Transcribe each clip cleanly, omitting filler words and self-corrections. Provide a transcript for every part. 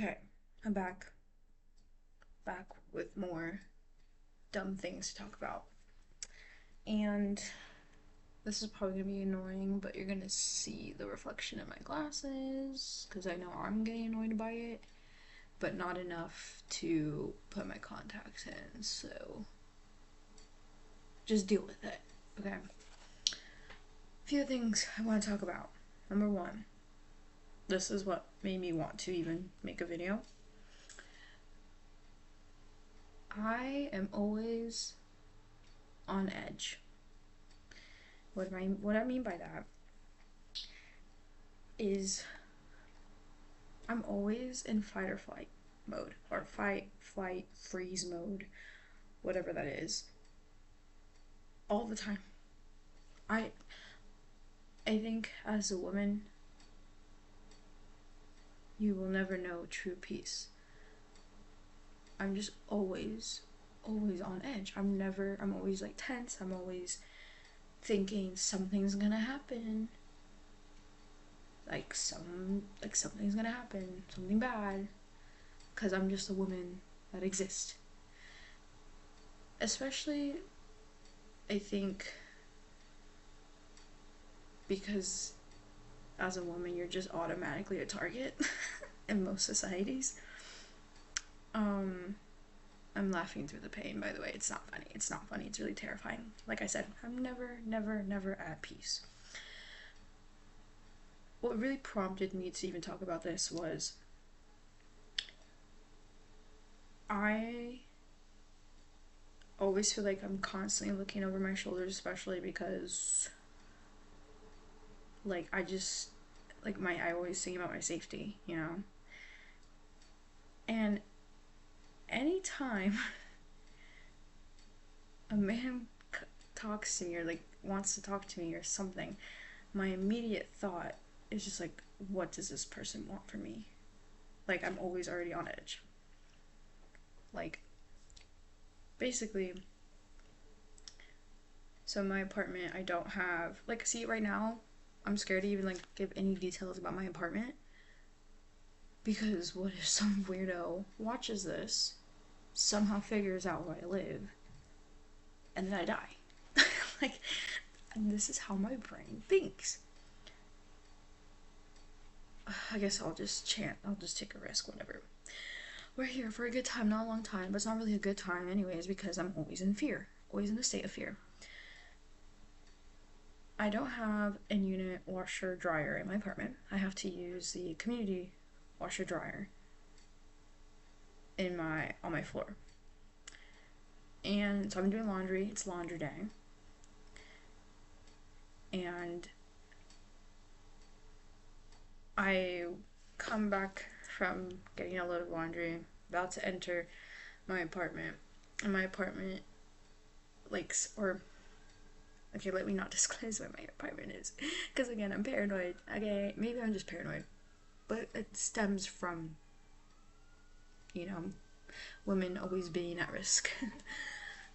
Okay, I'm back. Back with more dumb things to talk about. And this is probably gonna be annoying, but you're gonna see the reflection in my glasses because I know I'm getting annoyed by it, but not enough to put my contacts in, so just deal with it. Okay. A few things I want to talk about. Number one, this is what made me want to even make a video. I am always on edge. What I mean by that is I'm always in fight or flight mode, or fight, flight, freeze mode, whatever that is, all the time. I I think as a woman, you will never know true peace. I'm just always on edge. I'm always like tense. I'm always thinking something's gonna happen. Like something's gonna happen, something bad, because I'm just a woman that exists. Especially, I think, because as a woman, you're just automatically a target in most societies. Um, I'm laughing through the pain, by the way. It's not funny. It's not funny. It's really terrifying. Like I said, I'm never at peace. What really prompted me to even talk about this was I always feel like I'm constantly looking over my shoulders, especially because, like, I always think about my safety, you know? And anytime a man talks to me or, like, wants to talk to me or something, my immediate thought is just like, what does this person want from me? Like, I'm always already on edge. Like, basically, so in my apartment, I don't have, like, see, right now, I'm scared to even, like, give any details about my apartment. Because what if some weirdo watches this, somehow figures out where I live, and then I die? Like, this is how my brain thinks. I guess I'll just chant. I'll just take a risk, whatever. We're here for a good time, not a long time, but it's not really a good time anyways because I'm always in fear. Always in a state of fear. I don't have a unit washer dryer in my apartment. I have to use the community washer dryer on my floor. And so I'm doing laundry. It's laundry day. And I come back from getting a load of laundry, about to enter my apartment. And my apartment, like, or, okay, let me not disclose what my apartment is. Because again, I'm paranoid. Okay, maybe I'm just paranoid. But it stems from, you know, women always being at risk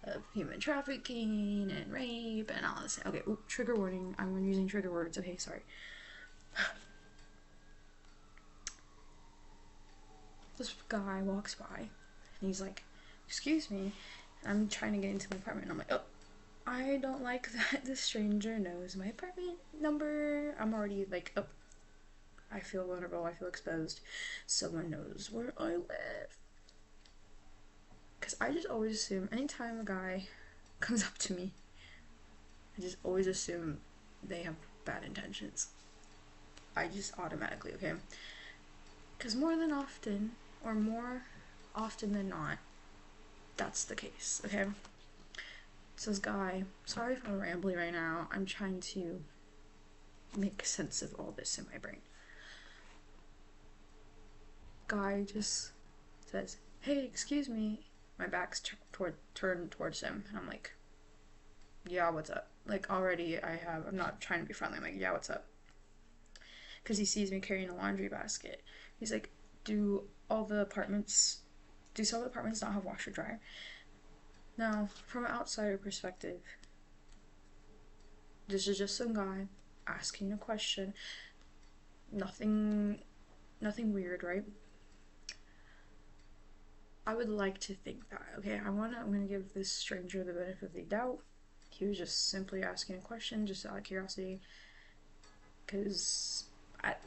of human trafficking and rape and all this. Okay, trigger warning. I'm using trigger words. Okay, sorry. This guy walks by and he's like, excuse me, I'm trying to get into my apartment. And I'm like, oh, I don't like that this stranger knows my apartment number. I'm already like, oh, I feel vulnerable, I feel exposed. Someone knows where I live. Because I just always assume anytime a guy comes up to me, I just always assume they have bad intentions. I just automatically, okay? Because more often than not, that's the case, okay? So this guy, sorry if I'm rambling right now, I'm trying to make sense of all this in my brain. Guy just says, hey, excuse me. My back's turned towards him, and I'm like, yeah, what's up? Like, already I'm not trying to be friendly. I'm like, yeah, what's up? Because he sees me carrying a laundry basket. He's like, do some of the apartments not have washer dryer? Now, from an outsider perspective, this is just some guy asking a question. Nothing weird, right? I would like to think that. Okay, I'm gonna give this stranger the benefit of the doubt. He was just simply asking a question, just out of curiosity, because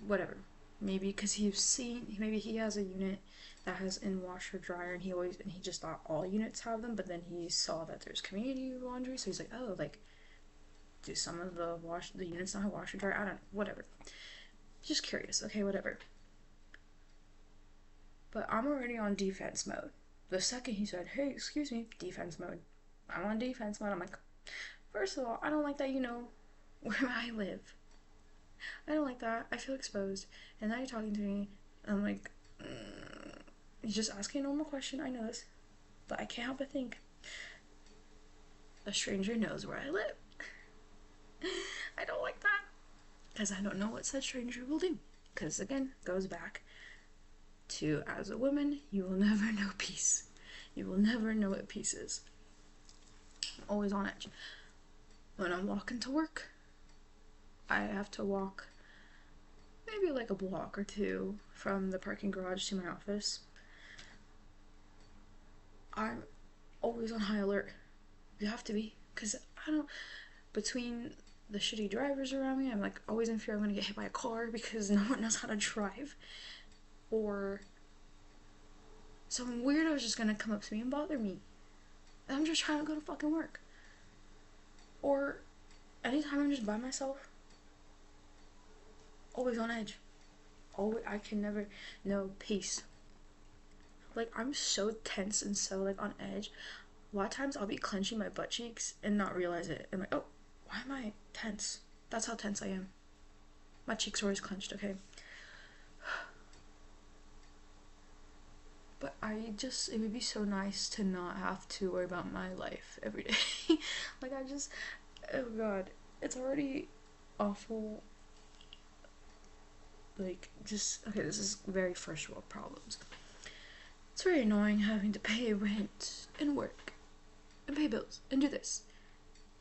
whatever. Maybe because maybe he has a unit that has in washer dryer, and he just thought all units have them, but then he saw that there's community laundry, so he's like, oh, like, do some of the units not have washer dryer? I don't know, whatever. Just curious. Okay, whatever. But I'm already on defense mode. The second he said, hey, excuse me, defense mode. I'm on defense mode. I'm like, first of all, I don't like that you know where I live. I don't like that. I feel exposed. And now you're talking to me. I'm like, you're just asking a normal question. I know this. But I can't help but think a stranger knows where I live. I don't like that. Because I don't know what said stranger will do. Because again, goes back to, as a woman, you will never know peace. You will never know what peace is. I'm always on edge. When I'm walking to work, I have to walk maybe like a block or two from the parking garage to my office. I'm always on high alert. You have to be, because between the shitty drivers around me, I'm like always in fear I'm gonna get hit by a car because no one knows how to drive, or some weirdo is just gonna come up to me and bother me, and I'm just trying to go to fucking work. Or anytime I'm just by myself, always on edge. I can never know peace. Like, I'm so tense and so like on edge. A lot of times I'll be clenching my butt cheeks and not realize it. I'm like, oh, why am I tense? That's how tense I am. My cheeks are always clenched, okay? But it would be so nice to not have to worry about my life every day. Like, oh god, it's already awful. Like, okay, this is very first world problems. It's very annoying having to pay rent and work and pay bills and do this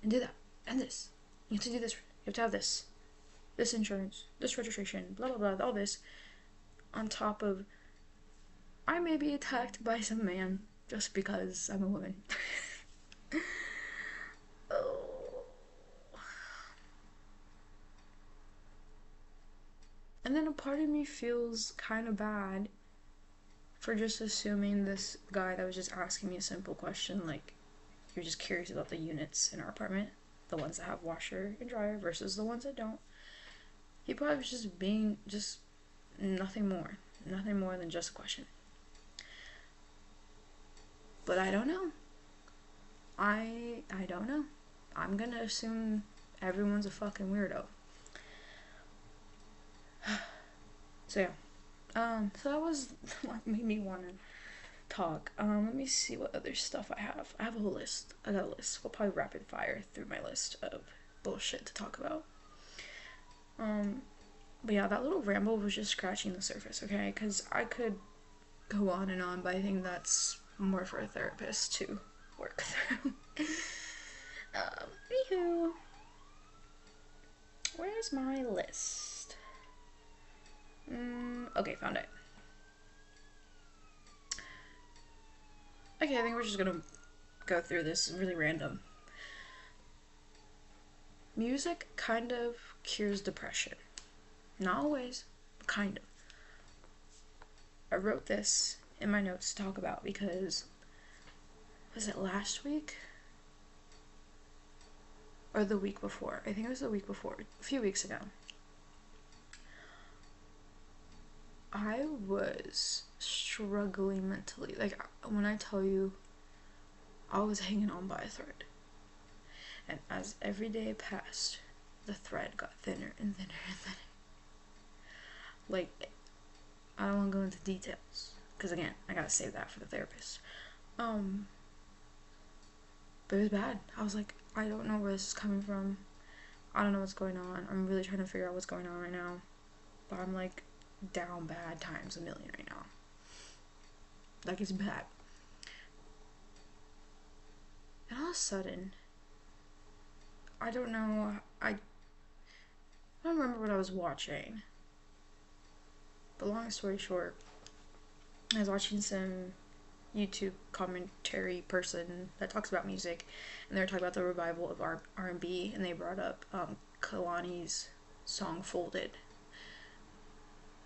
and do that and this. You have to do this. You have to have this insurance, this registration, blah blah blah, all this on top of I may be attacked by some man just because I'm a woman. Oh. And then a part of me feels kind of bad for just assuming this guy that was just asking me a simple question, like, you're just curious about the units in our apartment, the ones that have washer and dryer versus the ones that don't. He probably was just being nothing more than just a question. But I don't know. I don't know. I'm gonna assume everyone's a fucking weirdo. So yeah. So that was what made me want to talk. Let me see what other stuff I have. I have a whole list. I got a list. We'll probably rapid fire through my list of bullshit to talk about. But yeah, that little ramble was just scratching the surface, okay? Because I could go on and on, but I think that's more for a therapist to work through. Anywho. Where's my list? Okay, found it. Okay, I think we're just gonna go through this really random. Music kind of cures depression. Not always, but kind of. I wrote this in my notes to talk about because, was it last week? Or the week before? I think it was the week before, a few weeks ago. I was struggling mentally. Like, when I tell you, I was hanging on by a thread. And as every day passed, the thread got thinner and thinner and thinner. Like, I don't want to go into details, because again, I gotta save that for the therapist. But it was bad. I was like, I don't know where this is coming from. I don't know what's going on. I'm really trying to figure out what's going on right now. But I'm like down bad times a million right now. Like, it's bad. And all of a sudden, I don't know, I don't remember what I was watching. But long story short, I was watching some YouTube commentary person that talks about music, and they were talking about the revival of R&B, and they brought up Kehlani's song Folded.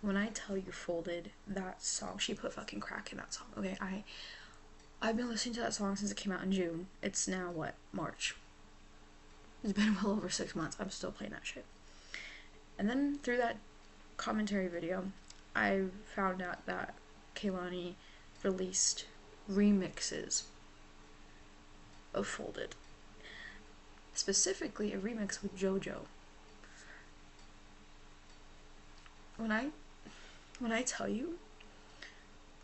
When I tell you Folded, that song, she put fucking crack in that song. Okay, I've been listening to that song since it came out in June. It's now what, March? It's been well over 6 months. I'm still playing that shit. And then through that commentary video, I found out that Kehlani released remixes of Folded. Specifically a remix with JoJo. When I tell you,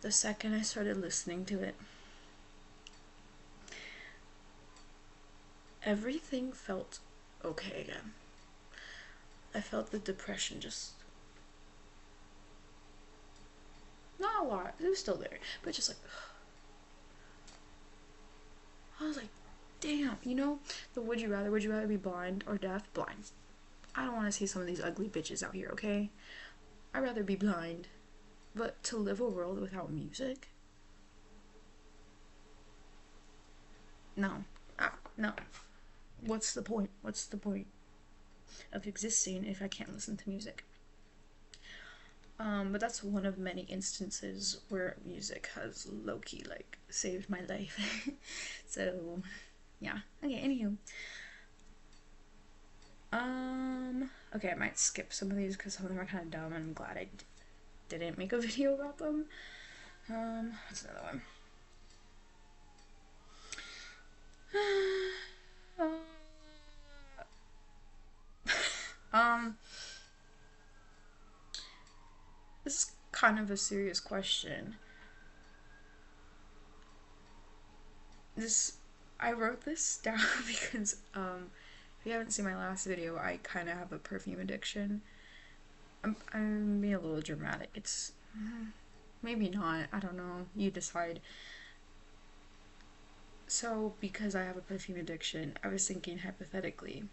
the second I started listening to it, everything felt okay again. I felt the depression just, not a lot, it was still there, but just like, I was like, damn, you know, the would you rather be blind or deaf? Blind. I don't want to see some of these ugly bitches out here, okay? I'd rather be blind. But to live a world without music? No. No. What's the point? What's the point of existing if I can't listen to music? But that's one of many instances where music has low-key, like, saved my life. So, yeah. Okay, anywho. Okay, I might skip some of these because some of them are kind of dumb, and I'm glad I didn't make a video about them. What's another one? This is kind of a serious question. I wrote this down because, if you haven't seen my last video, I kind of have a perfume addiction. I'm being a little dramatic. It's, maybe not, I don't know, you decide. So, because I have a perfume addiction, I was thinking hypothetically,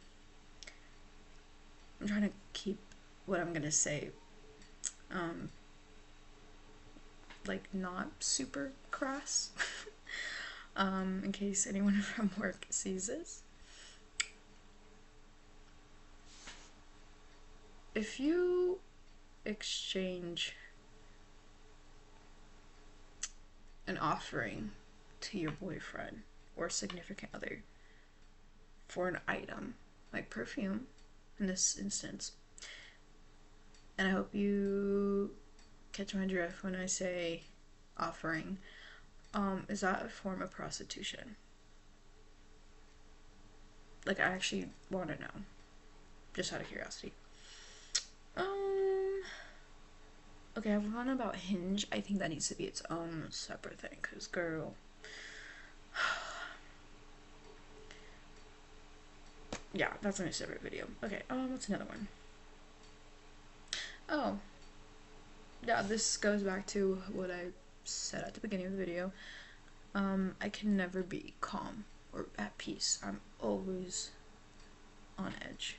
I'm trying to keep what I'm gonna say, like, not super crass, in case anyone from work sees this. If you exchange an offering to your boyfriend or significant other for an item, like perfume in this instance, and I hope you catch my drift when I say offering, is that a form of prostitution? Like, I actually want to know, just out of curiosity. Okay, I've gone about Hinge. I think that needs to be its own separate thing, because girl, yeah, that's gonna be a separate video. Okay, what's another one? Oh, yeah, this goes back to what I said at the beginning of the video. I can never be calm or at peace. I'm always on edge.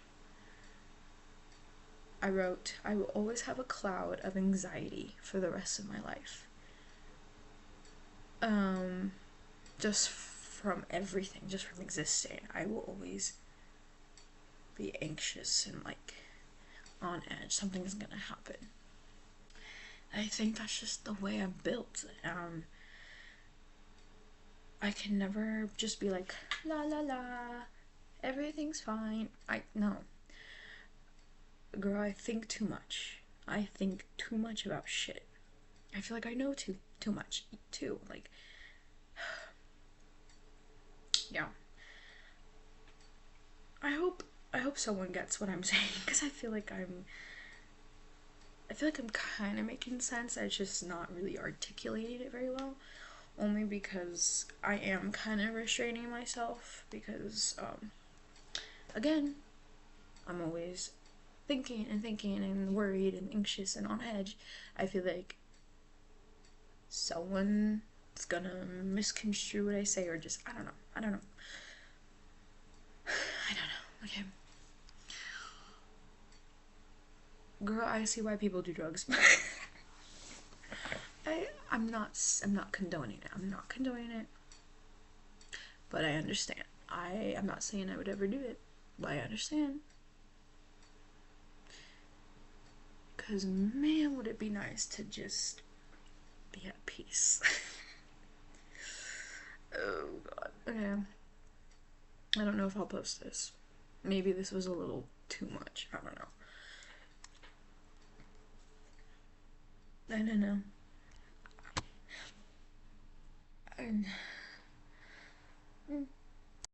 I wrote, I will always have a cloud of anxiety for the rest of my life. Just from everything, just from existing, I will always be anxious and, like, on edge. Something's gonna happen. I think that's just the way I'm built. I can never just be like, la la la, everything's fine. No. Girl, I think too much. I think too much about shit. I feel like I know too much, too. Like, yeah. I hope someone gets what I'm saying, because I feel like I'm kind of making sense. I'm just not really articulating it very well. Only because I am kind of restraining myself, because, again, I'm always thinking and worried and anxious and on edge. I feel like someone's gonna misconstrue what I say, or just, I don't know. Okay. Girl, I see why people do drugs. I'm not condoning it. I'm not condoning it. But I understand. I'm not saying I would ever do it, but I understand. Cause man, would it be nice to just be at peace. Oh god. Okay. I don't know if I'll post this. Maybe this was a little too much. I don't know. I don't know.